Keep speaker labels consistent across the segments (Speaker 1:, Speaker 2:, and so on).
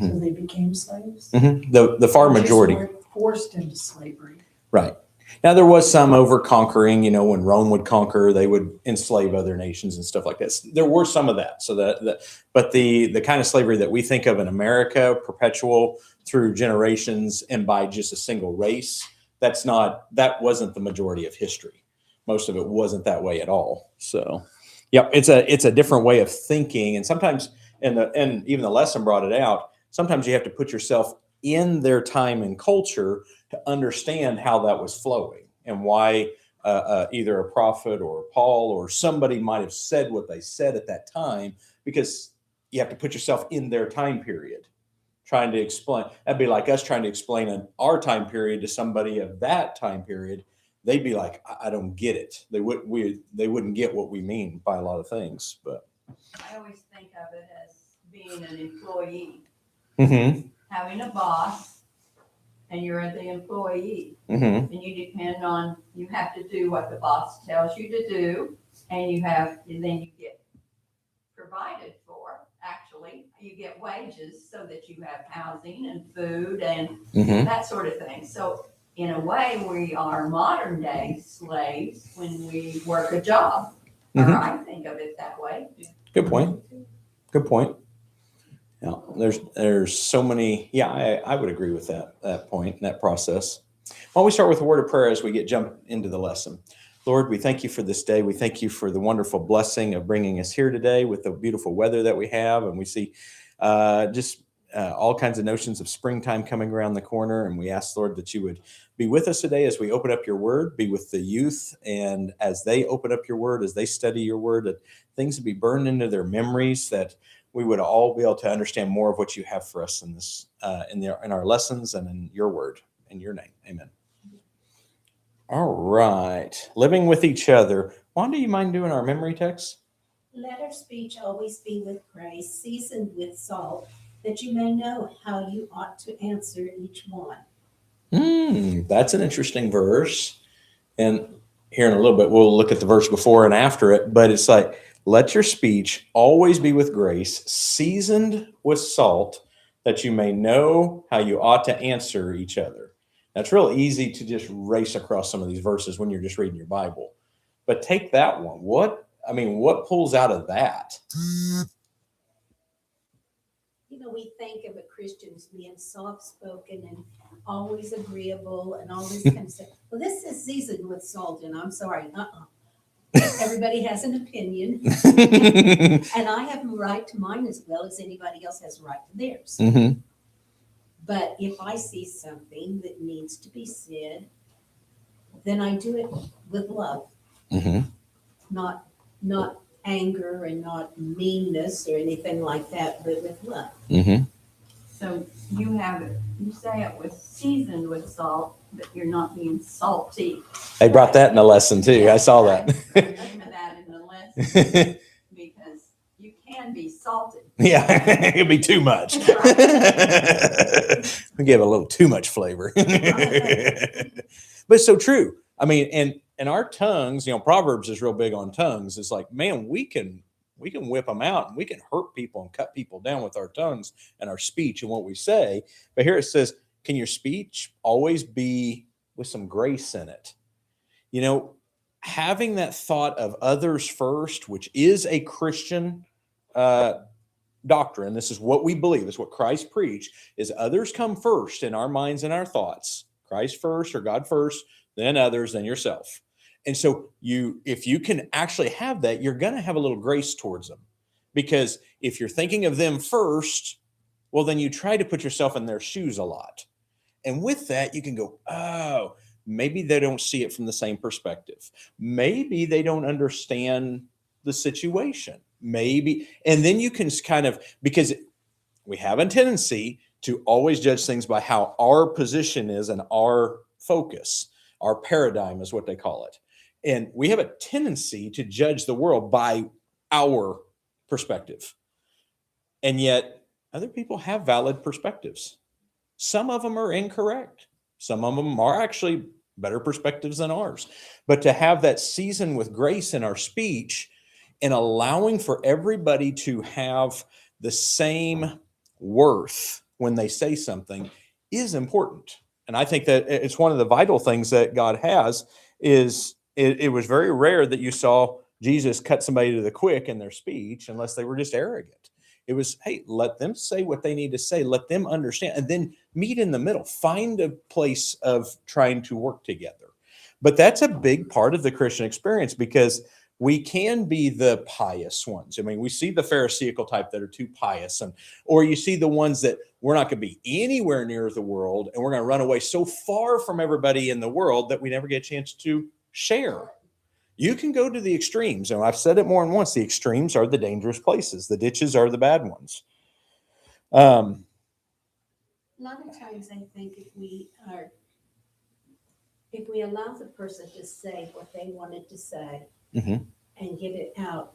Speaker 1: So they became slaves.
Speaker 2: The far majority.
Speaker 1: Just weren't forced into slavery.
Speaker 2: Right. Now, there was some over conquering, when Rome would conquer, they would enslave other nations and stuff like that. There were some of that. But the kind of slavery that we think of in America, perpetual through generations and by just a single race, that wasn't the majority of history. Most of it wasn't that way at all. So, yeah, it's a different way of thinking. And sometimes, and even the lesson brought it out, sometimes you have to put yourself in their time and culture to understand how that was flowing and why either a prophet or Paul or somebody might have said what they said at that time, because you have to put yourself in their time period, trying to explain. That'd be like us trying to explain our time period to somebody of that time period. They'd be like, I don't get it. They wouldn't get what we mean by a lot of things. But
Speaker 3: I always think of it as being an employee. Having a boss, and you're the employee, and you have to do what the boss tells you to do, and then you get provided for. Actually, you get wages so that you have housing and food and that sort of thing. So in a way, we are modern day slaves when we work a job. Or I think of it that way.
Speaker 2: Good point. Yeah, there's so many. Yeah, I would agree with that point and that process. Why don't we start with a word of prayer as we jump into the lesson. Lord, we thank you for this day. We thank you for the wonderful blessing of bringing us here today with the beautiful weather that we have, and we see all kinds of notions of springtime coming around the corner. And we ask, Lord, that you would be with us today as we open up your word, be with the youth, and as they open up your word, as they study your word, that things would be burned into their memories, that we would all be able to understand more of what you have for us in this, in our lessons and in your word. In your name, amen. All right, living with each other. Wanda, you mind doing our memory text?
Speaker 4: Let our speech always be with grace, seasoned with salt, that you may know how you ought to answer each one.
Speaker 2: That's an interesting verse. And here in a little bit, we'll look at the verse before and after it. But it's like, let your speech always be with grace, seasoned with salt, that you may know how you ought to answer each other. Now, it's real easy to just race across some of these verses when you're just reading your Bible. But take that one. What pulls out of that?
Speaker 4: We think of a Christian as being soft-spoken and always agreeable and all this kind of stuff. Well, this is seasoned with salt, and I'm sorry, everybody has an opinion, and I have a right to mine as well as anybody else has a right to theirs. But if I see something that needs to be said, then I do it with love, not anger and not meanness or anything like that, but with love.
Speaker 3: So you say it was seasoned with salt, but you're not being salty.
Speaker 2: They brought that in the lesson too. I saw that.
Speaker 3: I remember that in the lesson because you can be salted.
Speaker 2: Yeah, it could be too much. We give a little too much flavor. But it's so true. I mean, and our tongues, Proverbs is real big on tongues. It's like, man, we can whip them out and we can hurt people and cut people down with our tongues and our speech and what we say. But here it says, can your speech always be with some grace in it? Having that thought of others first, which is a Christian doctrine. This is what we believe. This is what Christ preached, is others come first in our minds and our thoughts. Christ first or God first, then others, then yourself. And so if you can actually have that, you're going to have a little grace towards them. Because if you're thinking of them first, well, then you try to put yourself in their shoes a lot. And with that, you can go, oh, maybe they don't see it from the same perspective. Maybe they don't understand the situation. Maybe. And then you can kind of, because we have a tendency to always judge things by how our position is and our focus. Our paradigm is what they call it. And we have a tendency to judge the world by our perspective. And yet other people have valid perspectives. Some of them are incorrect. Some of them are actually better perspectives than ours. But to have that season with grace in our speech and allowing for everybody to have the same worth when they say something is important. And I think that it's one of the vital things that God has is it was very rare that you saw Jesus cut somebody to the quick in their speech unless they were just arrogant. It was, hey, let them say what they need to say, let them understand, and then meet in the middle, find a place of trying to work together. But that's a big part of the Christian experience because we can be the pious ones. I mean, we see the Pharisaical type that are too pious, or you see the ones that we're not going to be anywhere near the world, and we're going to run away so far from everybody in the world that we never get a chance to share. You can go to the extremes, and I've said it more than once, the extremes are the dangerous places. The ditches are the bad ones.
Speaker 4: A lot of times I think if we allow the person to say what they wanted to say
Speaker 2: Mhm.
Speaker 4: and get it out,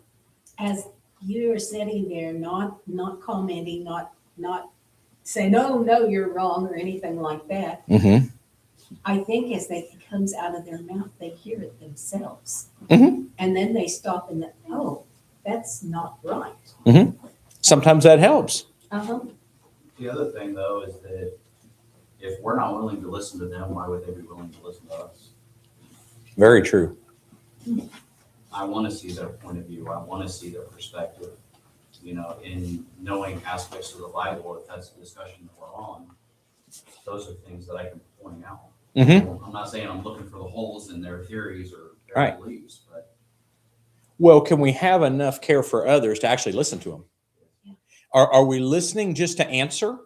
Speaker 4: as you're sitting there, not commenting, not saying, no, you're wrong or anything like that.
Speaker 2: Mhm.
Speaker 4: I think as it comes out of their mouth, they hear it themselves.
Speaker 2: Mhm.
Speaker 4: And then they stop and, oh, that's not right.
Speaker 2: Sometimes that helps.
Speaker 4: Uh-huh.
Speaker 5: The other thing, though, is that if we're not willing to listen to them, why would they be willing to listen to us?
Speaker 2: Very true.
Speaker 5: I want to see their point of view. I want to see their perspective. You know, in knowing aspects of the Bible, if that's the discussion that we're on, those are things that I can point out.
Speaker 2: Mhm.
Speaker 5: I'm not saying I'm looking for the holes in their theories or their
Speaker 2: Right.
Speaker 5: beliefs, but
Speaker 2: Well, can we have enough care for others to actually listen to them?
Speaker 4: Yeah.
Speaker 2: Are we listening just to answer?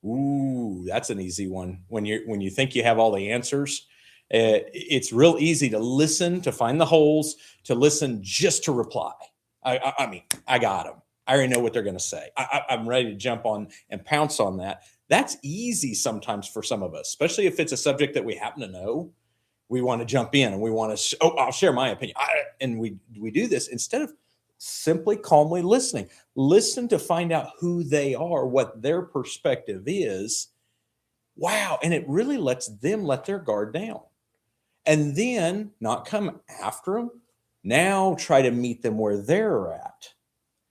Speaker 2: Ooh, that's an easy one. When you think you have all the answers, it's real easy to listen, to find the holes, to listen just to reply. I mean, I got them. I already know what they're going to say. I'm ready to jump on and pounce on that. That's easy sometimes for some of us, especially if it's a subject that we happen to know. We want to jump in and we want to, I'll share my opinion. And we do this instead of simply calmly listening. Listen to find out who they are, what their perspective is. Wow. And it really lets them let their guard down. And then not come after them. Now try to meet them where they're at.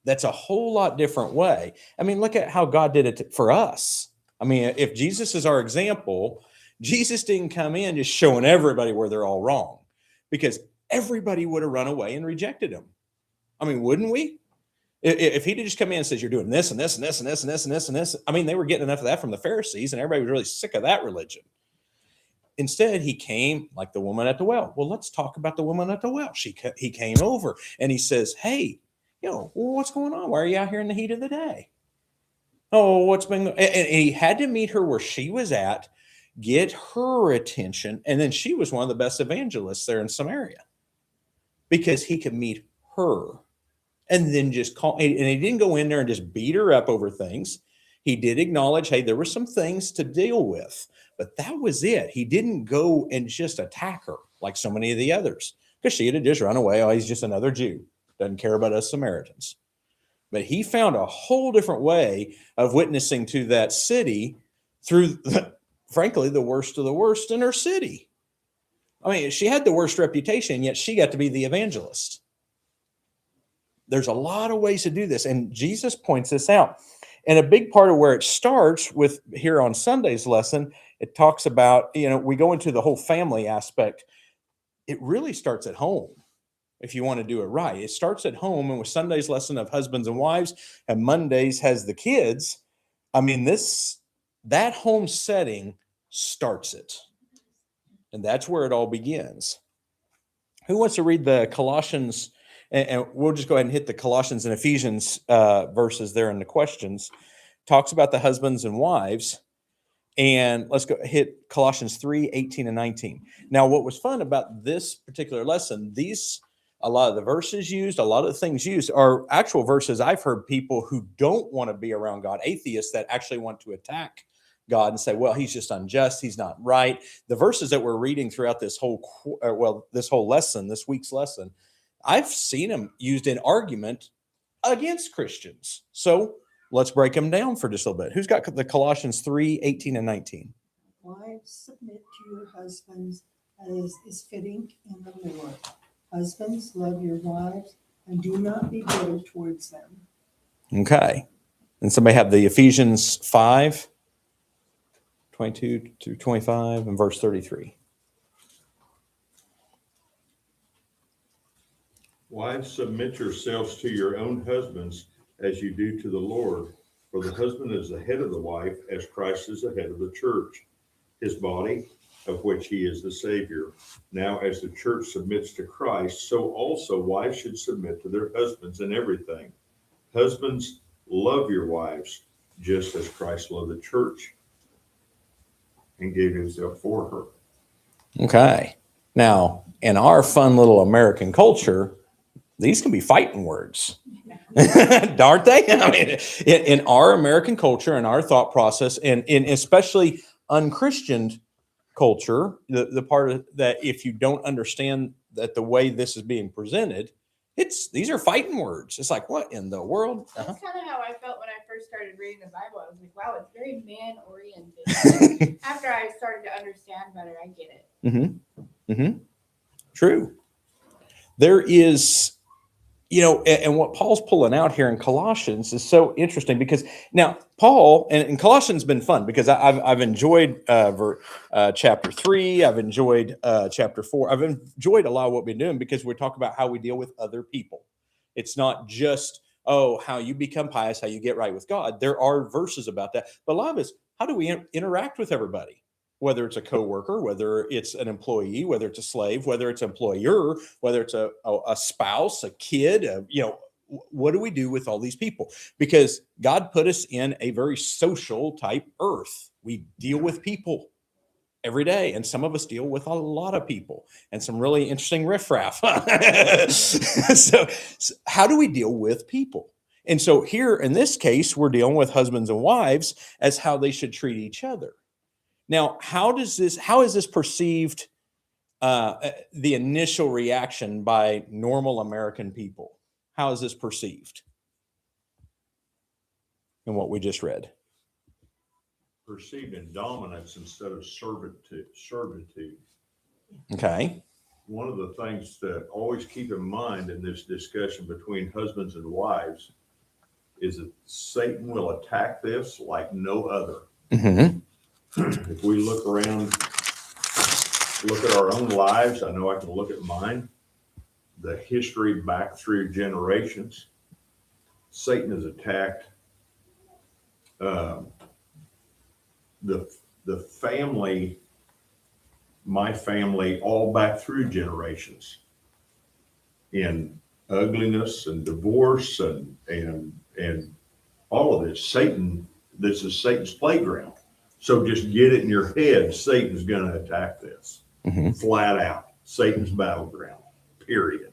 Speaker 2: That's a whole lot different way. I mean, look at how God did it for us. I mean, if Jesus is our example, Jesus didn't come in just showing everybody where they're all wrong, because everybody would have run away and rejected him. I mean, wouldn't we? If he'd just come in and says, you're doing this and this and this and this and this and this and this. I mean, they were getting enough of that from the Pharisees, and everybody was really sick of that religion. Instead, he came like the woman at the well. Well, let's talk about the woman at the well. He came over and he says, hey, what's going on? Why are you out here in the heat of the day? Oh, what's been, and he had to meet her where she was at, get her attention. And then she was one of the best evangelists there in Samaria because he could meet her and then just call. And he didn't go in there and just beat her up over things. He did acknowledge, hey, there were some things to deal with, but that was it. He didn't go and just attack her like so many of the others, because she had just run away. Oh, he's just another Jew. Doesn't care about us Samaritans. But he found a whole different way of witnessing to that city through, frankly, the worst of the worst in her city. I mean, she had the worst reputation, yet she got to be the evangelist. There's a lot of ways to do this, and Jesus points this out. And a big part of where it starts with here on Sunday's lesson, it talks about, we go into the whole family aspect. It really starts at home. If you want to do it right, it starts at home. And with Sunday's lesson of husbands and wives, and Mondays has the kids. I mean, that home setting starts it. And that's where it all begins. Who wants to read the Colossians? And we'll just go ahead and hit the Colossians and Ephesians verses there in the questions. Talks about the husbands and wives. And let's go hit Colossians 3:18 and 19. Now, what was fun about this particular lesson, a lot of the verses used, a lot of the things used are actual verses I've heard people who don't want to be around God, atheists that actually want to attack God and say, well, he's just unjust. He's not right. The verses that we're reading throughout this whole lesson, this week's lesson, I've seen them used in argument against Christians. So let's break them down for just a little bit. Who's got the Colossians 3:18 and 19?
Speaker 1: Wives, submit to your husbands as is fitting in the Lord. Husbands, love your wives and do not be bitter towards them.
Speaker 2: Okay. And somebody have the Ephesians 5, 22 through 25 and verse 33.
Speaker 6: Wives, submit yourselves to your own husbands as you do to the Lord. For the husband is the head of the wife, as Christ is the head of the church, his body, of which he is the Savior. Now, as the church submits to Christ, so also wives should submit to their husbands in everything. Husbands, love your wives, just as Christ loved the church and gave himself for her.
Speaker 2: Okay. Now, in our fun little American culture, these can be fighting words. Aren't they? I mean, in our American culture and our thought process, and in especially unchristian culture, the part of that, if you don't understand that the way this is being presented, these are fighting words. It's like, what in the world?
Speaker 7: That's kind of how I felt when I first started reading the Bible. I was like, wow, it's very man oriented. After I started to understand better, I get it.
Speaker 2: Mm-hmm. Mm-hmm. True. There is, and what Paul's pulling out here in Colossians is so interesting because now Paul and Colossians been fun because I've enjoyed chapter 3. I've enjoyed chapter 4. I've enjoyed a lot of what we've been doing because we talk about how we deal with other people. It's not just, how you become pious, how you get right with God. There are verses about that. But a lot of it's, how do we interact with everybody? Whether it's a coworker, whether it's an employee, whether it's a slave, whether it's an employer, whether it's a spouse, a kid, what do we do with all these people? Because God put us in a very social type earth. We deal with people every day, and some of us deal with a lot of people and some really interesting riffraff. So how do we deal with people? And so here in this case, we're dealing with husbands and wives as how they should treat each other. Now, how is this perceived, the initial reaction by normal American people? How is this perceived in what we just read?
Speaker 6: Perceived in dominance instead of servitude.
Speaker 2: Okay.
Speaker 6: One of the things to always keep in mind in this discussion between husbands and wives is that Satan will attack this like no other.
Speaker 2: Mm-hmm.
Speaker 6: If we look around, look at our own lives, I know I can look at mine, the history back through generations, Satan has attacked the family, my family, all back through generations in ugliness and divorce and all of this. This is Satan's playground. So just get it in your head, Satan's going to attack this.
Speaker 2: Mm-hmm.
Speaker 6: Flat out. Satan's battleground, period.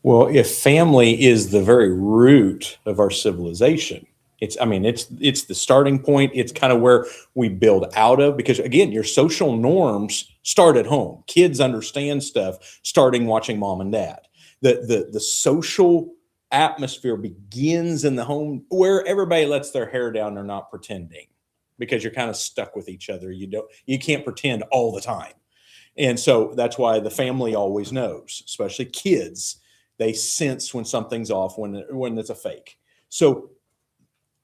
Speaker 2: Well, if family is the very root of our civilization, it's the starting point. It's kind of where we build out of, because again, your social norms start at home. Kids understand stuff starting watching mom and dad. The social atmosphere begins in the home where everybody lets their hair down. They're not pretending, because you're kind of stuck with each other. You can't pretend all the time. And so that's why the family always knows, especially kids. They sense when something's off, when it's a fake. So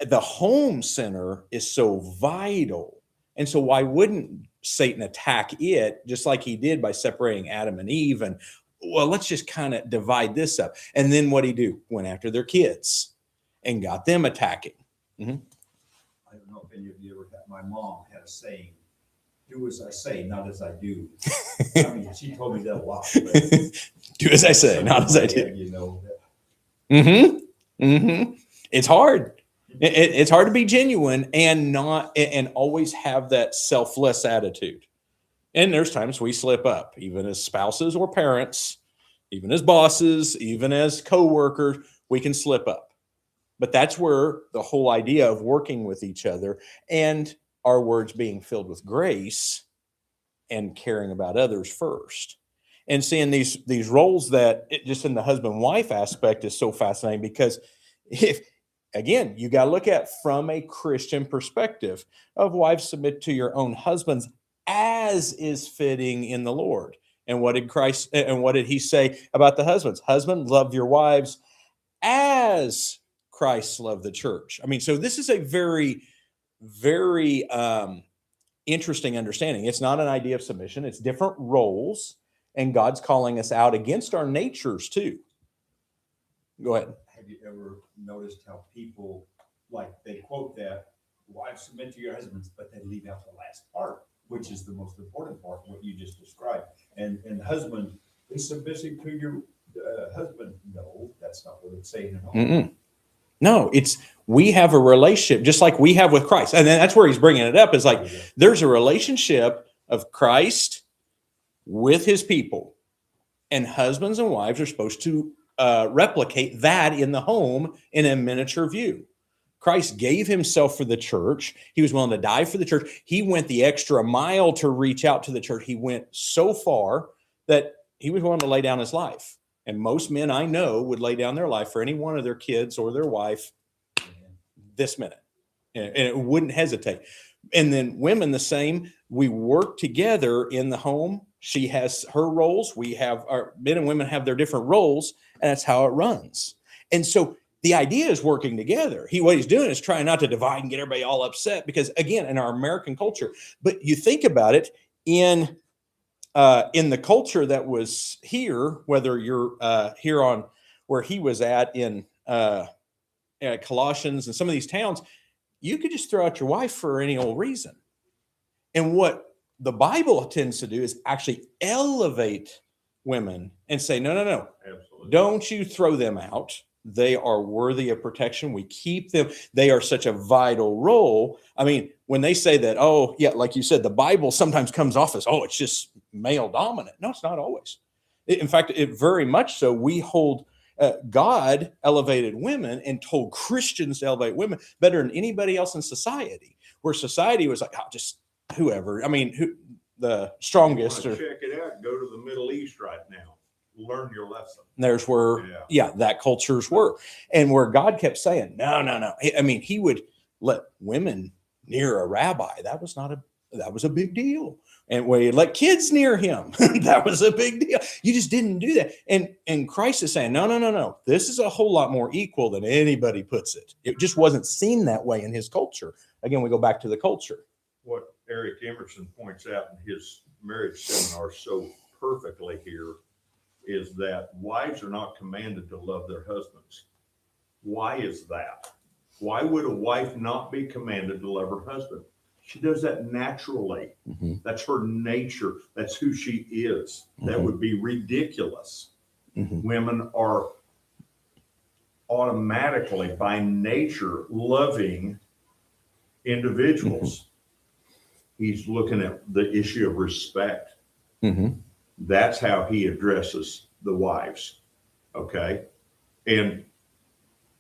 Speaker 2: the home center is so vital. And so why wouldn't Satan attack it just like he did by separating Adam and Eve? And well, let's just kind of divide this up. And then what'd he do? Went after their kids and got them attacking. Mm-hmm.
Speaker 8: I don't know if any of you ever had, my mom had a saying, do as I say, not as I do. I mean, she told me that a lot.
Speaker 2: Do as I say, not as I do.
Speaker 8: You know.
Speaker 2: Mm-hmm. Mm-hmm. It's hard. It's hard to be genuine and always have that selfless attitude. And there's times we slip up, even as spouses or parents, even as bosses, even as coworkers, we can slip up. But that's where the whole idea of working with each other and our words being filled with grace and caring about others first. And seeing these roles that just in the husband-wife aspect is so fascinating, because again, you got to look at from a Christian perspective of wives, submit to your own husbands as is fitting in the Lord. And what did he say about the husbands? Husbands, love your wives as Christ loved the church. I mean, so this is a very, very interesting understanding. It's not an idea of submission. It's different roles, and God's calling us out against our natures too. Go ahead.
Speaker 8: Have you ever noticed how people, like, they quote that, wives submit to your husbands, but they leave out the last part, which is the most important part, what you just described. And husband, be submissive to your husband. No, that's not what it's saying at all.
Speaker 2: Mm-mm. No, it's, we have a relationship just like we have with Christ. And then that's where he's bringing it up, is like, there's a relationship of Christ with his people, and husbands and wives are supposed to replicate that in the home in a miniature view. Christ gave himself for the church. He was willing to die for the church. He went the extra mile to reach out to the church. He went so far that he was willing to lay down his life. And most men I know would lay down their life for any one of their kids or their wife this minute. And it wouldn't hesitate. And then women, the same. We work together in the home. She has her roles. We have, our men and women have their different roles, and that's how it runs. And so the idea is working together. What he's doing is trying not to divide and get everybody all upset, because again, in our American culture, but you think about it in the culture that was here, whether you're here on where he was at in Colossians and some of these towns, you could just throw out your wife for any old reason. And what the Bible tends to do is actually elevate women and say, no,
Speaker 6: Absolutely.
Speaker 2: don't you throw them out. They are worthy of protection. We keep them. They are such a vital role. I mean, when they say that, oh, yeah, like you said, the Bible sometimes comes off as, oh, it's just male dominant. No, it's not always. In fact, it very much so. We hold God elevated women and told Christians to elevate women better than anybody else in society, where society was like, oh, just whoever. I mean, the strongest.
Speaker 6: Check it out. Go to the Middle East right now. Learn your lesson.
Speaker 2: There's where, that cultures were. And where God kept saying, no. I mean, he would let women near a rabbi. That was a big deal. And when he let kids near him, that was a big deal. You just didn't do that. And Christ is saying, no. This is a whole lot more equal than anybody puts it. It just wasn't seen that way in his culture. Again, we go back to the culture.
Speaker 6: What Eric Emerson points out in his marriage seminar so perfectly here is that wives are not commanded to love their husbands. Why is that? Why would a wife not be commanded to love her husband? She does that naturally.
Speaker 2: Mm-hmm.
Speaker 6: That's her nature. That's who she is. Mm-hmm. That would be ridiculous. Mm-hmm. Women are automatically, by nature, loving individuals. Mm-hmm. He's looking at the issue of respect.
Speaker 2: Mm-hmm.
Speaker 6: That's how he addresses the wives. Okay. And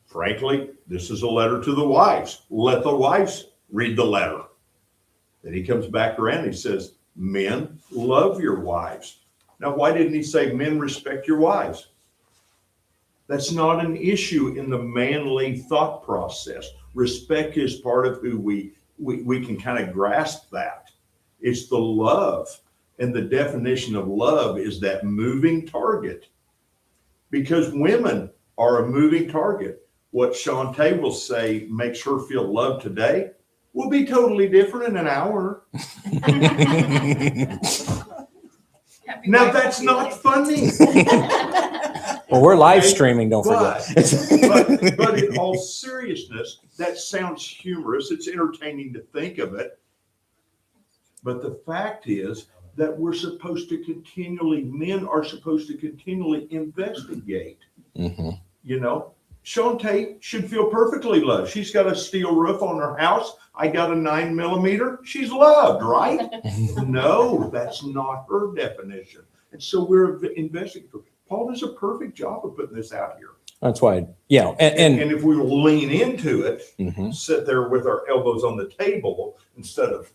Speaker 6: frankly, this is a letter to the wives. Let the wives read the letter. Then he comes back around and he says, men, love your wives. Now, why didn't he say, men, respect your wives? That's not an issue in the manly thought process. Respect is part of who we can kind of grasp that. It's the love. And the definition of love is that moving target. Because women are a moving target. What Shantae will say makes her feel loved today will be totally different in an hour. Now that's not funny.
Speaker 2: Well, we're live streaming, don't forget.
Speaker 6: But in all seriousness, that sounds humorous. It's entertaining to think of it. But the fact is that we're supposed to continually, men are supposed to continually investigate.
Speaker 2: Mm-hmm.
Speaker 6: You know, Shantae should feel perfectly loved. She's got a steel roof on her house. I got a 9mm. She's loved, right? No, that's not her definition. And so we're investigating. Paul does a perfect job of putting this out here.
Speaker 2: That's why, yeah.
Speaker 6: And if we will lean into it,
Speaker 2: mm-hmm.
Speaker 6: sit there with our elbows on the table instead of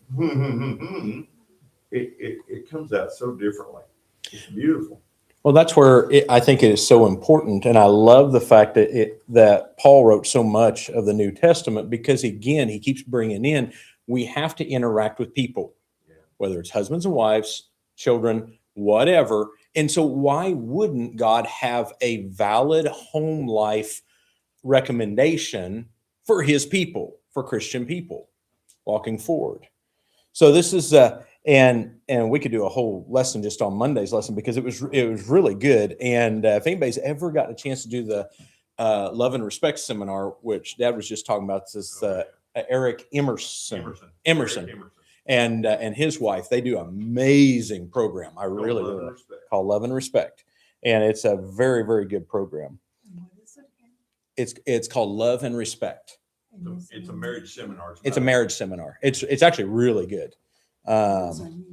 Speaker 6: it comes out so differently. It's beautiful.
Speaker 2: Well, that's where I think it is so important. And I love the fact that Paul wrote so much of the New Testament, because again, he keeps bringing in, we have to interact with people, whether it's husbands and wives, children, whatever. And so why wouldn't God have a valid home life recommendation for his people, for Christian people walking forward. So this is and we could do a whole lesson just on Monday's lesson because it was really good. And if anybody's ever gotten a chance to do the Love and Respect seminar, which Dad was just talking about, this is Eric Emerson.
Speaker 6: Emerson.
Speaker 2: And his wife, they do an amazing program. I really do. Called Love and Respect, and it's a very, very good program.
Speaker 1: And what is it again?
Speaker 2: It's called Love and Respect.
Speaker 1: And is
Speaker 6: It's a
Speaker 1: it-
Speaker 6: marriage seminar.
Speaker 2: It's a marriage seminar. It's actually really good.
Speaker 1: it's on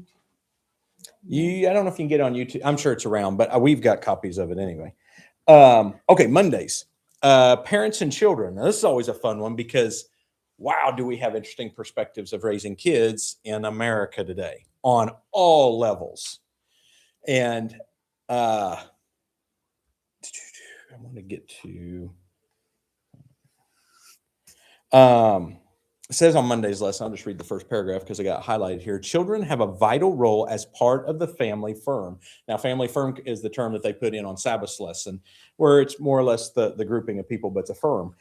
Speaker 1: YouTube.
Speaker 2: I don't know if you can get it on YouTube. I'm sure it's around, but we've got copies of it anyway. Okay, Mondays. Parents and children. Now, this is always a fun one because, wow, do we have interesting perspectives of raising kids in America today on all levels. And I want to get to it says on Monday's lesson, I'll just read the first paragraph because I got it highlighted here. Children have a vital role as part of the family firm. Now, family firm is the term that they put in on Sabbath's lesson, where it's more or less the grouping of people, but it's a firm.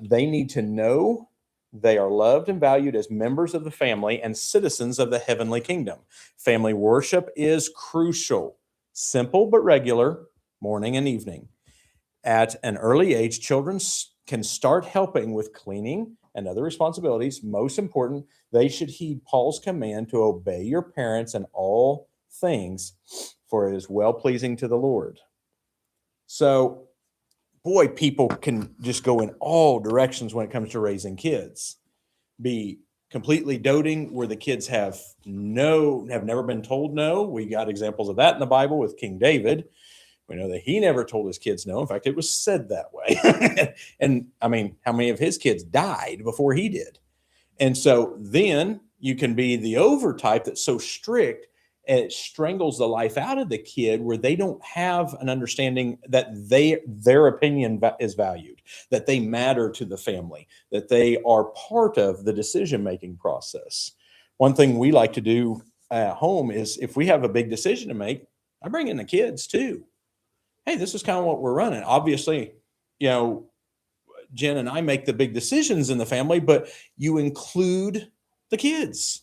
Speaker 2: They need to know they are loved and valued as members of the family and citizens of the heavenly kingdom. Family worship is crucial, simple but regular, morning and evening. At an early age, children can start helping with cleaning and other responsibilities. Most important, they should heed Paul's command to obey your parents in all things, for it is well-pleasing to the Lord. So, boy, people can just go in all directions when it comes to raising kids. Be completely doting where the kids have never been told no. We got examples of that in the Bible with King David. We know that he never told his kids no. In fact, it was said that way. And I mean, how many of his kids died before he did? And so then you can be the over type that's so strict and it strangles the life out of the kid where they don't have an understanding that their opinion is valued, that they matter to the family, that they are part of the decision-making process. One thing we like to do at home is if we have a big decision to make, I bring in the kids too. Hey, this is kind of what we're running. Obviously, Jen and I make the big decisions in the family, but you include the kids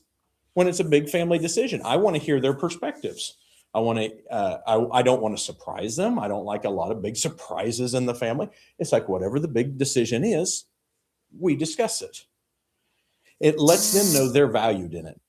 Speaker 2: when it's a big family decision. I want to hear their perspectives. I don't want to surprise them. I don't like a lot of big surprises in the family. It's like whatever the big decision is, we discuss it. It lets them know they're valued in it.